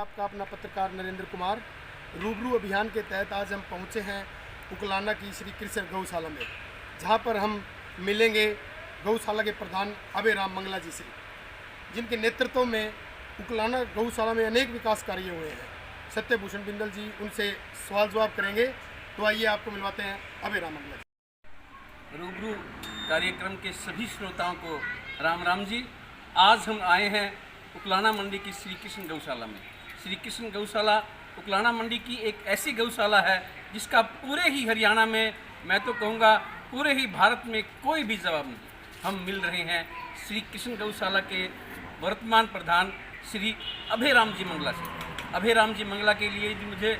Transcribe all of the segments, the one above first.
आपका अपना पत्रकार नरेंद्र कुमार। रूबरू अभियान के तहत आज हम पहुंचे हैं उकलाना की श्री कृष्ण गौशाला में, जहां पर हम मिलेंगे गौशाला के प्रधान अभय राम मंगला जी से, जिनके नेतृत्व में उकलाना गौशाला में अनेक विकास कार्य हुए हैं। सत्यभूषण बिंदल जी उनसे सवाल जवाब करेंगे, तो आइए आपको मिलवाते हैं अभय राम मंगला जी। रूबरू कार्यक्रम के सभी श्रोताओं को राम राम जी। आज हम आए हैं उकलाना मंडी की श्री कृष्ण गौशाला में। श्री कृष्ण गौशाला उकलाना मंडी की एक ऐसी गौशाला है जिसका पूरे ही हरियाणा में, मैं तो कहूँगा पूरे ही भारत में कोई भी जवाब नहीं। हम मिल रहे हैं श्री कृष्ण गौशाला के वर्तमान प्रधान श्री अभय राम जी मंगला से। अभय राम जी मंगला के लिए यदि मुझे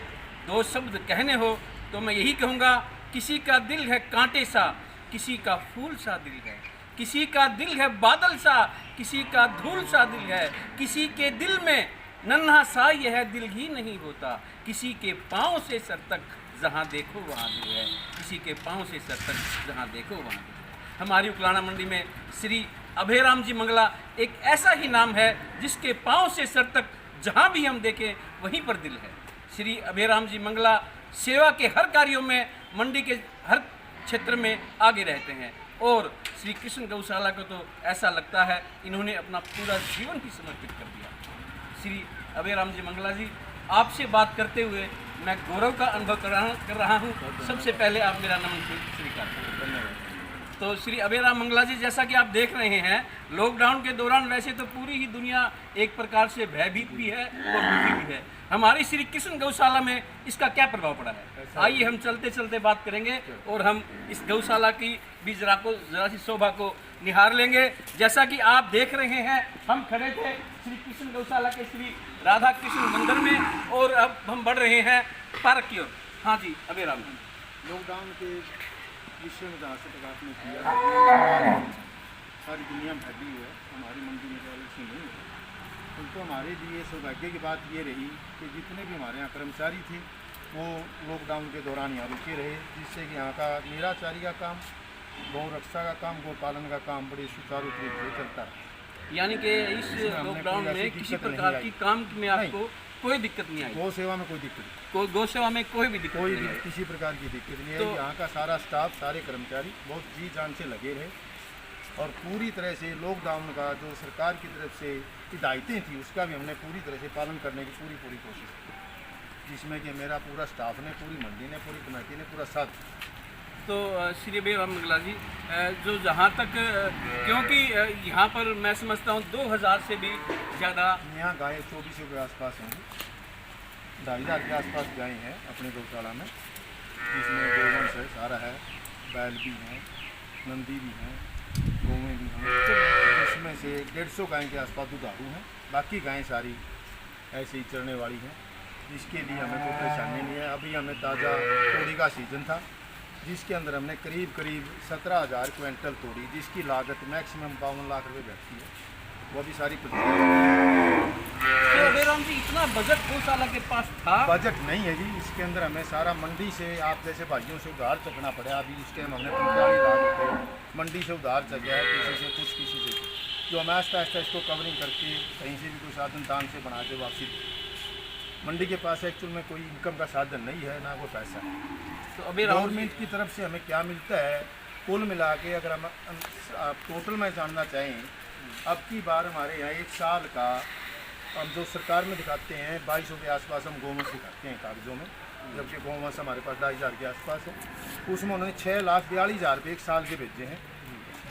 दो शब्द कहने हो तो मैं यही कहूँगा, किसी का दिल है कांटे सा, किसी का फूल सा दिल है, किसी का दिल है बादल सा, किसी का धूल सा दिल है, किसी के दिल में नन्हा सा यह दिल ही नहीं होता, किसी के पाँव से सर तक जहाँ देखो वहाँ दिल है, किसी के पाँव से सर तक जहाँ देखो वहाँ दिल है। हमारी उकलाना मंडी में श्री अभय राम जी मंगला एक ऐसा ही नाम है जिसके पाँव से सर तक जहाँ भी हम देखें वहीं पर दिल है। श्री अभय राम जी मंगला सेवा के हर कार्यों में, मंडी के हर क्षेत्र में आगे रहते हैं और श्री कृष्ण गौशाला को तो ऐसा लगता है इन्होंने अपना पूरा जीवन ही समर्पित कर दिया। श्री अभय राम जी मंगला जी, आपसे बात करते हुए मैं गौरव का अनुभव कर रहा हूँ। सबसे पहले आप मेरा नमन स्वीकार करें। धन्यवाद। तो श्री अभय राम मंगला जी, जैसा कि आप देख रहे हैं, लॉकडाउन के दौरान वैसे तो पूरी ही दुनिया एक प्रकार से भयभीत भी है और दुखी भी है। हमारी श्री कृष्ण गौशाला में इसका क्या प्रभाव पड़ा है, आइए हम चलते चलते बात करेंगे और हम इस गौशाला की भी जरा सी शोभा को निहार लेंगे। जैसा कि आप देख रहे हैं, हम खड़े थे श्री कृष्ण गौशाला के श्री राधा कृष्ण मंदिर में और अब हम बढ़ रहे हैं पार्क की ओर। हाँ जी अभय राम जी, लॉकडाउन के विषय में जहाँ से प्रकाश में किया सारी दुनिया में फैली हुई है, हमारी मंडी में केवल इसमें नहीं है। तो हमारे लिए सौभाग्य की बात ये रही कि जितने भी हमारे यहाँ कर्मचारी थे वो लॉकडाउन के दौरान यहाँ रुके रहे, जिससे कि यहाँ का निराचारी का काम, गौ रक्षा का काम, गौ पालन का काम बड़े सुचारू तरीके से चलता है। यानी कि इस लॉकडाउन में किसी प्रकार की काम में आपको कोई दिक्कत नहीं आई? गौ सेवा में कोई दिक्कत नहीं, गौ सेवा में कोई भी दिक्कत नहीं है? किसी प्रकार की दिक्कत नहीं है। तो यहाँ का सारा स्टाफ, सारे कर्मचारी बहुत जी जान से लगे रहे और पूरी तरह से लॉकडाउन का जो सरकार की तरफ से हिदायतें थी उसका भी हमने पूरी तरह से पालन करने की पूरी कोशिश की, जिसमें कि मेरा पूरा स्टाफ ने, पूरी मंडी ने, पूरी कमेटी ने पूरा साथ। तो श्री अभय राम मंगला जी, जो जहाँ तक, क्योंकि यहाँ पर मैं समझता हूँ 2000 से भी ज़्यादा यहाँ गायें 2400 के आसपास होंगी, 2500 के आसपास गायें हैं अपने गौशाला में, जिसमें गोवंश है, सारा है, बैल भी हैं, नंदी भी हैं, गौवें भी हैं, जिसमें से 150 गायें के आसपास दुधारू हैं। बाकी गायें सारी ऐसे ही चरने वाली हैं, जिसके लिए हमें कोई परेशानी नहीं है। अभी हमें ताज़ा तोड़ी का सीज़न था, जिसके अंदर हमने करीब 17,000 क्विंटल तोड़ी, जिसकी लागत मैक्सिमम 52 लाख रुपए बैठती है। वो भी सारी तो अभय राम जी, इतना बजट गौशाला के पास था? बजट नहीं है जी, इसके अंदर हमें सारा मंडी से, आप जैसे भाइयों से उधार चकना पड़ा। अभी इस टाइम हमने 45 लाख रुपये मंडी से उधार चका है, किसी से कुछ, किसी से, जो हमें आस्ता आस्ता इसको कवरिंग करके कहीं से भी कोई साधन दान से बना के वापसी। मंडी के पास एक्चुअल में कोई इनकम का साधन नहीं है, ना कोई पैसा है। तो अभी गवर्नमेंट की तरफ से हमें क्या मिलता है, कुल मिला के अगर हम टोटल में जानना चाहें, अब की बार हमारे यहाँ 1 साल का हम जो सरकार में दिखाते हैं 2200 के आसपास हम गौवंश दिखाते हैं कागजों में, जबकि गौवंश हमारे पास 2,500 के आसपास है। उसमें उन्होंने 6,42,000 रुपये 1 साल के भेजे हैं,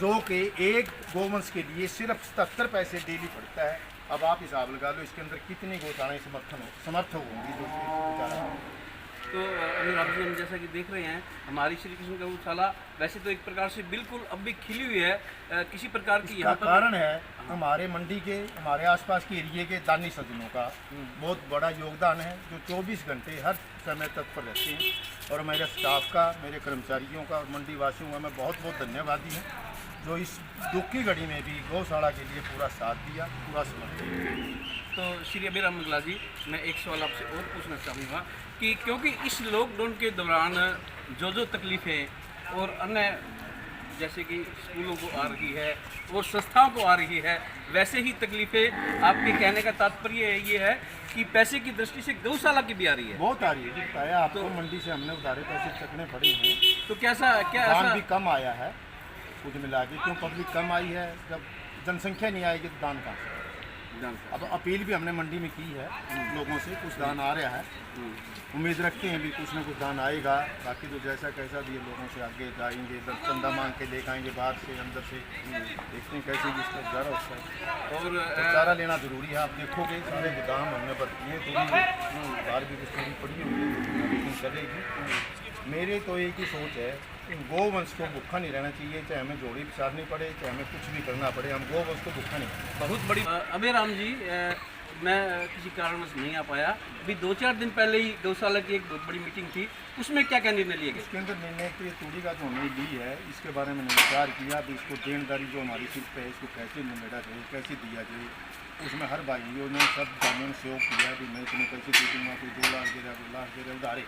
जो कि एक गौवंश के लिए सिर्फ 77 पैसे डेली पड़ता है। अब आप हिसाब लगा लो इसके अंदर कितनी गौशालाएँ समर्थ होंगी जो बेचारा। तो अभी राम जी, हम जैसा कि देख रहे हैं, हमारी श्री कृष्ण गौशाला वैसे तो एक प्रकार से बिल्कुल अब भी खिली हुई है, किसी प्रकार की यहाँ पर कारण है हमारे मंडी के, हमारे आसपास के एरिए के दानी सज्जनों का बहुत बड़ा योगदान है, जो 24 घंटे हर समय तत्पर रहते हैं। और मेरे स्टाफ का, मेरे कर्मचारियों का और मंडी वासियों का मैं बहुत बहुत धन्यवादी हूँ, जो इस दुख की घड़ी में भी गौशाला के लिए पूरा साथ दिया, पूरा समर्पित। तो श्री अभय राम मंगला जी, मैं एक सवाल आपसे और पूछना चाहूँगा कि क्योंकि इस लॉकडाउन के दौरान जो तकलीफ़ें और अन्य जैसे कि स्कूलों को आ रही है और संस्थाओं को आ रही है, वैसे ही तकलीफ़ें आपके कहने का तात्पर्य ये है कि पैसे की दृष्टि से गौशाला की भी आ रही है। बहुत आ रही है, दिखता है आपको। मंडी से हमने उधारे पैसे चकने पड़े हैं, तो क्या दान ऐसा भी कम आया है कुछ मिला के। क्यों पब्लिक कम आई है, जब जनसंख्या नहीं आएगी तो दान कहाँ से? अब अपील भी हमने मंडी में की है लोगों से, कुछ दान आ रहा है, उम्मीद रखते हैं भी कुछ ना कुछ दान आएगा। बाकी तो जैसा कैसा भी है, लोगों से आगे जाएंगे, चंदा मांग के लेकर आएंगे बाहर से अंदर से, देखते हैं कैसे जिसका गुजारा उसका। और तो चारा लेना जरूरी है। आप देखोगे सारे गोदाम हमने भरती हैं, थोड़ी बाहर भी कुछ थोड़ी पड़ी होगी चलेगी। मेरे तो एक ही सोच है, गोवंश को भूखा नहीं रहना चाहिए, चाहे हमें जोड़ी बिछानी पड़े, चाहे हमें कुछ भी करना पड़े, हम गोवंश को भूखा नहीं रहना। बहुत बड़ी अबे राम जी, मैं किसी कारणवश नहीं आ पाया। अभी 2-4 दिन पहले ही गौशाला की एक बहुत बड़ी मीटिंग थी, उसमें क्या क्या निर्णय लिए गए? इसके अंदर निर्णय तो ये तूड़ी का जो हमने ली है, इसके बारे में विचार किया भी इसको देनदारी जो हमारी सिर पे है इसको कैसे निमेटा जाए, कैसे दिया जाए। उसमें हर भाइयों ने सब जाने में सहयोग किया कि मैं तुम्हें कैसे दे दूँगा, कोई 2 लाख दे रहा, 2 लाख दे रहा,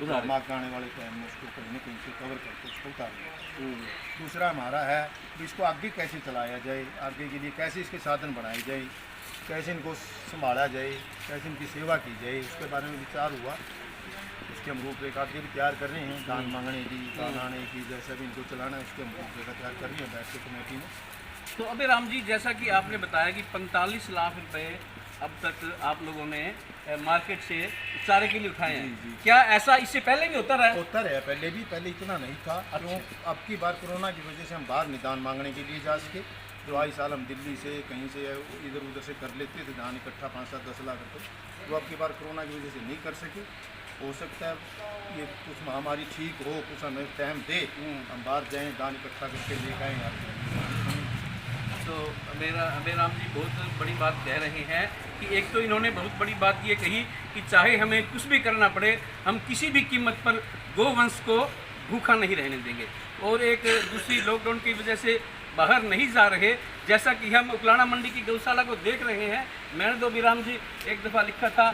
उधारे माँ आने वाले टाइम में उसको कहीं ना कहीं से कवर करके उसको उतार। दूसरा हमारा है कि इसको आगे कैसे चलाया जाए, आगे के लिए कैसे इसके साधन बनाए जाए, कैसे इनको संभाला जाए, कैसे इनकी सेवा की जाए, उसके बारे में विचार हुआ। उसके हम रूपरेखा भी तैयार कर रहे हैं, दान मांगने की, दान आने की, जैसा भी इनको चलाना है उसके हम रूपरेखा तैयार कर रहे हैं बैठ के कमेटी में। तो अबे राम जी, जैसा कि आपने बताया कि 45 लाख रुपए अब तक आप लोगों ने मार्केट से चारे के लिए उठाए हैं। जी। क्या ऐसा इससे पहले भी होता रहा? होता रहा पहले भी, पहले इतना नहीं था। क्यों अब की बार कोरोना की वजह से हम बाहर निदान मांगने के लिए जा सके। जो आई साल हम दिल्ली से कहीं से इधर उधर से कर लेते थे दान इकट्ठा 5-7-10 लाख रुपये, तो अब की बार कोरोना की वजह से नहीं कर सके। हो सकता है ये कुछ महामारी ठीक हो, कुछ हमें टाइम दे, हम बाहर जाएँ दान इकट्ठा करके ले आएँ। तो मेरा राम जी बहुत बड़ी बात कह रहे हैं कि एक तो इन्होंने बहुत बड़ी बात ये कही कि चाहे हमें कुछ भी करना पड़े, हम किसी भी कीमत पर गोवंश को भूखा नहीं रहने देंगे। और एक दूसरी, लॉकडाउन की वजह से बाहर नहीं जा रहे, जैसा कि हम उकलाना मंडी की गौशाला को देख रहे हैं। मैंने तो विराम जी एक दफ़ा लिखा था,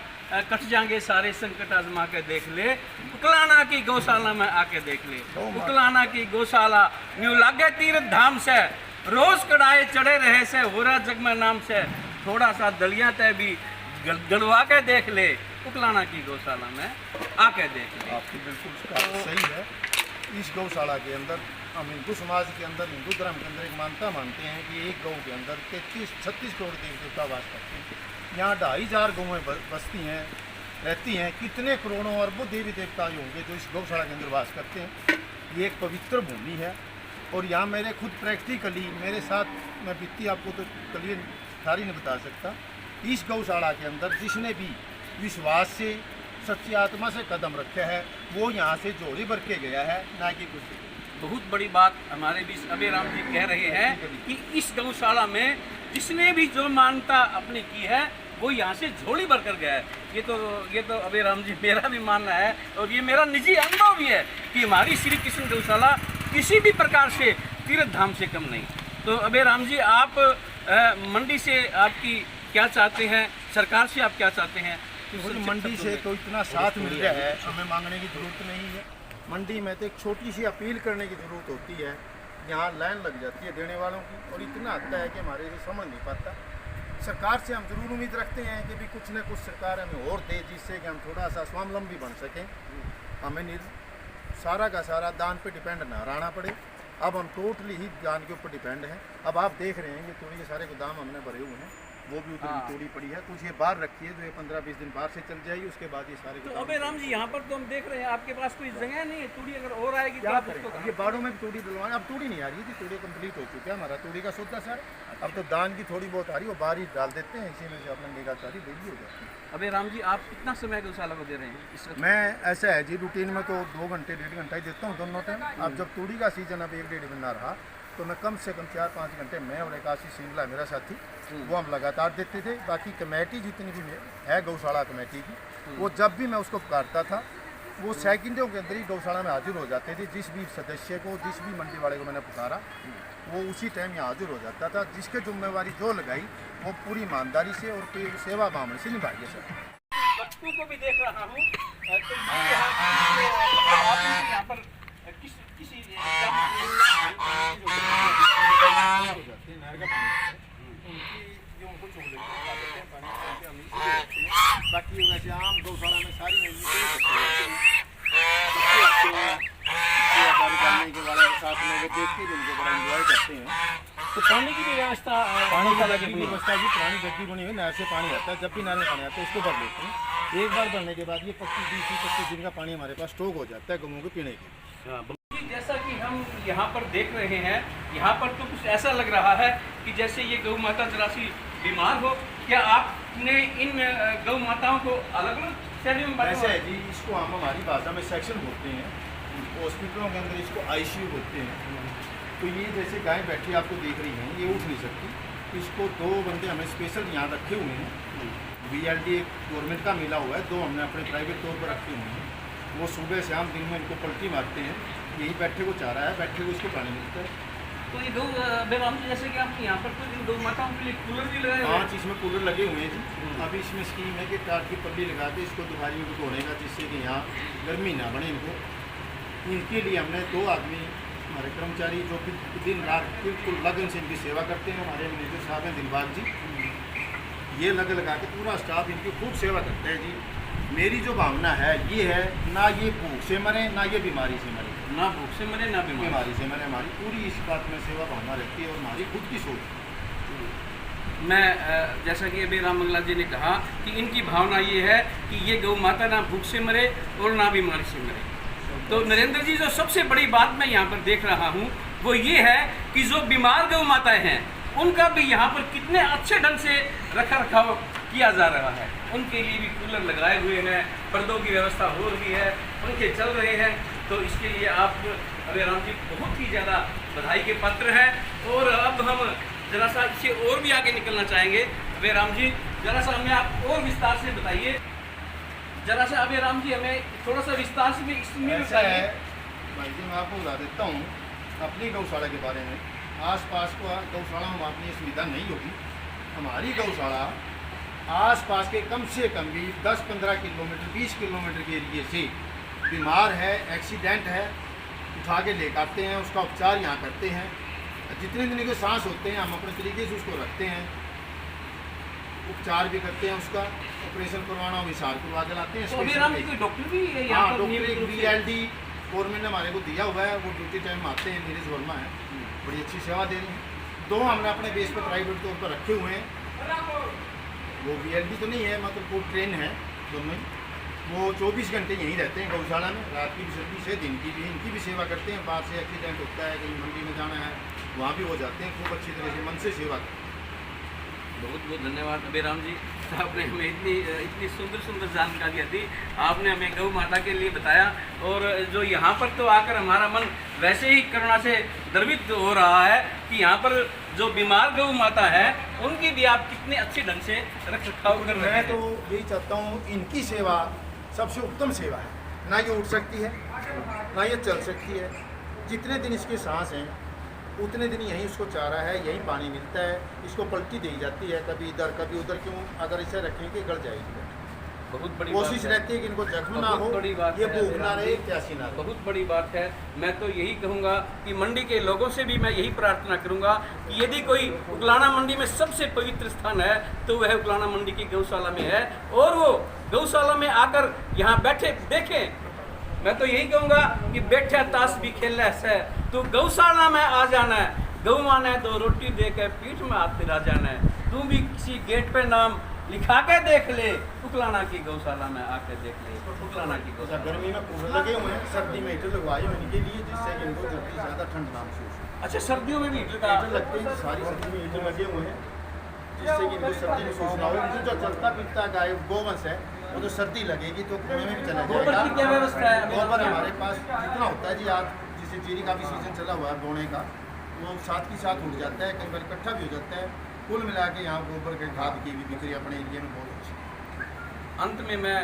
कट जाएंगे सारे संकट आजमा के देख ले, उकलाना की गौशाला में आके देख ले। उकलाना की गौशाला न्यू लागे तीर्थ धाम से, रोज कड़ाए चढ़े रहे से, हो रहा जग में नाम से, थोड़ा सा दलिया तय भी गड़वा के देख ले, उकलाना की गौशाला में आके देख ले। आपकी बिल्कुल उसका सही है। इस गौशाला के अंदर हम हिंदू समाज के अंदर, हिंदू धर्म के अंदर एक मानता मानते हैं कि एक गौ के अंदर 33-36 करोड़ देवी देवता वास करते हैं। यहाँ 2,500 गौएँ बसती हैं, रहती हैं। कितने करोड़ों अरबों देवी देवता होंगे जो इस गौशाला के अंदर वास करते हैं। ये एक पवित्र भूमि है और यहाँ मेरे खुद प्रैक्टिकली मेरे साथ मैं बीती आपको तो कलिए सारी नहीं बता सकता। इस गौशाला के अंदर जिसने भी विश्वास से, सच्ची आत्मा से कदम रखा है, वो यहाँ से जोड़ी भर के गया है, ना कि कुछ। बहुत बड़ी बात हमारे बीच अबे राम जी कह रहे हैं कि इस गौशाला में जिसने भी जो मानता अपनी की है, वो यहाँ से झोली भर कर गया है। ये तो अबे राम जी मेरा भी मानना है और ये मेरा निजी अनुभव भी है कि हमारी श्री कृष्ण गौशाला किसी भी प्रकार से तीर्थ धाम से कम नहीं। तो अबे राम जी, आप मंडी से आपकी क्या चाहते हैं, सरकार से आप क्या चाहते हैं? मंडी से तो इतना साथ मिल रहा है, हमें मांगने की ज़रूरत नहीं है। मंडी में तो एक छोटी सी अपील करने की ज़रूरत होती है। यहाँ लाइन लग जाती है देने वालों की और इतना आता है कि हमारे से समझ नहीं पाता। सरकार से हम ज़रूर उम्मीद रखते हैं कि भी कुछ न कुछ सरकार हमें और दे, जिससे कि हम थोड़ा सा स्वावलंबी बन सकें। हमें सारा का सारा दान पे डिपेंड ना रहना पड़े। अब हम टोटली ही दान के ऊपर डिपेंड हैं। अब आप देख रहे हैं ये तूड़ी के सारे गोदाम हमने भरे हुए हैं, वो भी उतनी तूड़ी पड़ी है। कुछ ये बाहर रखी है जो ये 15-20 दिन बाहर से चल जाएगी, उसके बाद ये सारे। तो अबे राम जी, यहाँ पर तो हम देख रहे हैं आपके पास कोई जगह नहीं है, तूड़ी अगर और आएगी क्या करें? ये बाड़ों में भी तूड़ी डलवाना, अब तूड़ी नहीं आ रही थी, तूड़ी कंप्लीट हो चुका है हमारा तूड़ी का सौदा सर। अब तो दान की थोड़ी बहुत आ रही है, वो बाहर ही डाल देते हैं, इसी में से अपना निगाह सारी डेली हो जाती है। अबे राम जी, आप कितना समय गौशाला को दे रहे हैं इस वक्त? मैं ऐसा है जी, रूटीन में तो 2 घंटे 1.5 घंटा ही देता हूँ दोनों टाइम। अब जब तूड़ी का सीजन अब 1-1.5 महीना रहा तो मैं कम से कम 4-5 घंटे, मैं और एक आशीष सिंगला मेरा साथी, वो हम लगातार देते थे। बाकी कमेटी जितनी भी है गौशाला कमेटी की, वो जब भी मैं उसको पुकारता था वो सेकंडों के अंदर ही गौशाला में हाजिर हो जाते थे। जिस भी सदस्य को, जिस भी मंडी वाले को मैंने पुकारा, वो उसी टाइम यहाँ हाजिर हो जाता था। जिसके जिम्मेवारी जो लगाई वो पूरी ईमानदारी से और सेवा भावना से निभाई है सर। बच्चों को भी देख रहा हूँ, तो यहाँ पर किसी तो पानी की भी व्यवस्था पानी का गौशाला की की हुई है। व्यवस्था जी, पुरानी गड्डी बनी हुई, नहर से पानी आता है, जब भी नहर में पानी आता है इसको भर लेते हैं। एक बार भरने के बाद ये 25 दिन का पानी हमारे पास स्टॉक हो जाता है गऊओं के पीने के। हाँ, जैसा कि हम यहाँ पर देख रहे हैं, यहाँ पर तो कुछ ऐसा लग रहा है कि जैसे ये गौ माता जरा सी बीमार हो। क्या आपने इन गौ माताओं को अलग अलग शैली में बांटा ऐसे हुआ है जी, इसको हम हमारी भाषा में सेक्शन बोलते हैं, हॉस्पिटलों के अंदर इसको आईसीयू बोलते हैं। तो ये जैसे गाय बैठी आपको देख रही हैं, ये उठ नहीं सकती, तो इसको 2 बंदे हमें स्पेशल यहाँ रखे हुए हैं। VLD गवर्नमेंट का मिला हुआ है, 2 हमने अपने प्राइवेट तौर पर रखे हुए हैं। वो सुबह शाम दिन में इनको पलटी मारते हैं, यही बैठे को चारा है, बैठे को इसको पानी मिलता है। तो ये गौ बेराम जी, जैसे कि आपके यहाँ पर तो इन गौ माताओं के लिए कूलर भी लगाए हुए हैं। 5 इसमें कूलर लगे हुए हैं जी। अभी इसमें स्कीम है कि टाट की पल्ली लगा के इसको दुपहरी को धोने का, जिससे कि यहाँ गर्मी ना बने इनको। इनके लिए हमने 2 आदमी हमारे कर्मचारी जो कि दिन रात बिल्कुल लगन से इनकी सेवा करते हैं। हमारे मैनेजर साहब हैं दिलबाग जी, ये लगा के पूरा स्टाफ इनकी खूब सेवा करते हैं जी। मेरी जो भावना है ये है, ना ये भूख से मरे ना ये बीमारी से मरे, ना भूख से मरे ना बीमारी। बीमारी से मरे। हमारी पूरी इस बात में सेवा भावना रहती है और हमारी खुद की सोच। मैं जैसा कि अभी राम मंगला जी ने कहा कि इनकी भावना ये है कि ये गौ माता ना भूख से मरे और ना बीमारी से मरे। तो नरेंद्र जी, जो सबसे बड़ी बात मैं यहाँ पर देख रहा हूँ वो ये है कि जो बीमार गौ माताएं हैं उनका भी यहाँ पर कितने अच्छे ढंग से रखा रखाव किया जा रहा है। उनके लिए भी कूलर लगाए हुए हैं, पर्दों की व्यवस्था हो रही है, पंखे चल रहे हैं। तो इसके लिए आप अभय राम जी बहुत ही ज़्यादा बधाई के पात्र हैं। और अब हम जरा सा इससे और भी आगे निकलना चाहेंगे। अभय राम जी, जरा सा हमें आप और विस्तार से बताइए। जरा सा अभय राम जी हमें थोड़ा सा विस्तार से भी इसमें ऐसा है बताइए। भाई जी, मैं आपको बता देता हूँ अपनी गौशाला के बारे में। आसपास को गौशाला में आपने ये सुविधा नहीं होगी। हमारी गौशाला आसपास के कम से कम भी 10-15 किलोमीटर 20 किलोमीटर के एरिए से बीमार है, एक्सीडेंट है, उठा के ले आते हैं, उसका उपचार यहाँ करते हैं। जितने दिन के सांस होते हैं हम अपने तरीके से उसको रखते हैं, उपचार भी करते हैं, उसका ऑपरेशन करवाना हो विशाल करवा के लाते हैं। तो अभय राम जी कोई डॉक्टर भी है यहाँ हाँ, पर डॉक्टर नियमित एक रूप से? VLD गवर्नमेंट ने हमारे को दिया हुआ है, वो ड्यूटी टाइम आते हैं। नीरज वर्मा है, बड़ी अच्छी सेवा दे रही हैं। 2 हमने अपने बेस पर प्राइवेट तौर पर रखे हुए हैं। वो VLD तो नहीं है, मतलब वो ट्रेन है दोनों ही। वो 24 घंटे यहीं रहते हैं गौशाला में, रात की भी सर्विस है, दिन की भी। इनकी भी सेवा करते हैं। बाहर से एक्सीडेंट होता है, कहीं मंडी में जाना है, वहाँ भी वो जाते हैं। खूब अच्छी तरह से मन से सेवा करते हैं। बहुत बहुत धन्यवाद अभय राम जी, आपने हमें इतनी सुंदर सुंदर जानकारियाँ दी। आपने हमें गौ माता के लिए बताया। और जो यहाँ पर तो आकर हमारा मन वैसे ही करुणा से द्रवित हो रहा है कि यहाँ पर जो बीमार गौ माता है उनकी भी आप कितने अच्छे ढंग से रख रखाव कर रहे मैं हैं। तो यही चाहता हूँ, इनकी सेवा सबसे उत्तम सेवा है। ना ये उठ सकती है, ना ये चल सकती है। जितने दिन इसके सांस हैं उतने दिन यहीं उसको चारा है, यहीं पानी मिलता है। इसको पलटी दी जाती है, कभी इधर कभी उधर। क्यों? अगर इसे रखेंगे गल जाएगी। बहुत बड़ी कोशिश बात है। रहती है कि इनको जख्म ना बहुत हो, बड़ी बात ये है भूख ना राम रहे, जी। प्यासी ना रहे। बहुत बड़ी बात है। मैं तो यही कहूँगा कि मंडी के लोगों से भी मैं यही प्रार्थना करूँगा कि यदि कोई उकलाना मंडी में सबसे पवित्र स्थान है तो वह उकलाना मंडी की गौशाला में है। और वो गौशाला में आकर यहाँ बैठे देखें। मैं तो यही कहूँगा कि बैठे ताश भी खेल है, तो गौशाला में आ जाना है। गौ माने तो रोटी दे के पीठ में हाथ फिरा जाना है। तू भी किसी गेट पे नाम लिखा के देख ले, उकलाना की गौशाला में आके देख ले, उकलाना की अच्छा, गौशाला। गर्मी में कूलर लगे हुए हैं, सर्दी में हीटर लगवाए हुए हैं इनके लिए, जिससे कि इनको जल्दी ज़्यादा ठंड ना महसूस हो। अच्छा, सर्दियों में भी हीटर लगते हैं, सारी सर्दी में हीटर लगे हुए हैं, जिससे कि इनको सर्दी महसूस ना हो। इनको जो चलता फिरता गाय गोवंश है, वो तो सर्दी लगेगी तो कुएं में भी चला गोबर जाएगा। की क्या व्यवस्था है? गोबर हमारे पास जितना होता है जी, आज जैसे जीरी का भी सीजन चला हुआ है बोने का, वो साथ ही साथ उठ जाता है, कई बार इकट्ठा भी हो जाता है। कुल मिला के यहाँ गोबर के खाद की भी बिक्री अपने एरिया में बहुत अच्छी है। अंत में मैं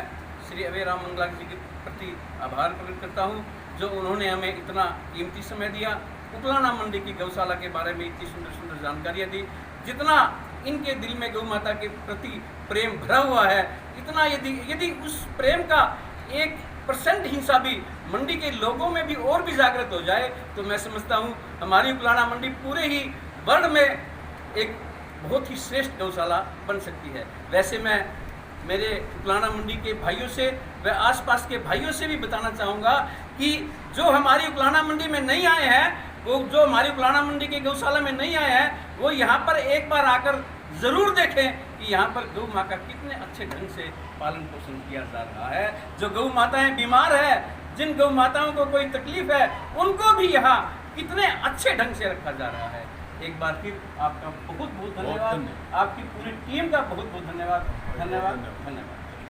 श्री अभय राम मंगला जी के प्रति आभार प्रकट करता हूँ, जो उन्होंने हमें इतना कीमती समय दिया। उकलाना मंडी की गौशाला के बारे में इतनी सुंदर सुंदर जानकारियाँ दी। जितना इनके दिल में गौ माता के प्रति प्रेम भरा हुआ है, इतना यदि उस प्रेम का 1% हिस्सा भी मंडी के लोगों में भी और भी जागृत हो जाए तो मैं समझता हूँ हमारी उकलाना मंडी पूरे ही वर्ल्ड में एक बहुत ही श्रेष्ठ गौशाला बन सकती है। वैसे मैं मेरे उकलाना मंडी के भाइयों से व आसपास के भाइयों से भी बताना चाहूँगा कि जो हमारी उकलाना मंडी में नहीं आए हैं वो जो हमारी उकलाना मंडी के गौशाला में नहीं आए हैं वो यहाँ पर एक बार आकर ज़रूर देखें कि यहाँ पर गौ माँ का कितने अच्छे ढंग से पालन पोषण किया जा रहा है। जो गौ माताएं बीमार है, जिन गौ माताओं को कोई तकलीफ है, उनको भी यहाँ कितने अच्छे ढंग से रखा जा रहा है। एक बार फिर आपका बहुत बहुत धन्यवाद, आपकी पूरी टीम का बहुत बहुत धन्यवाद।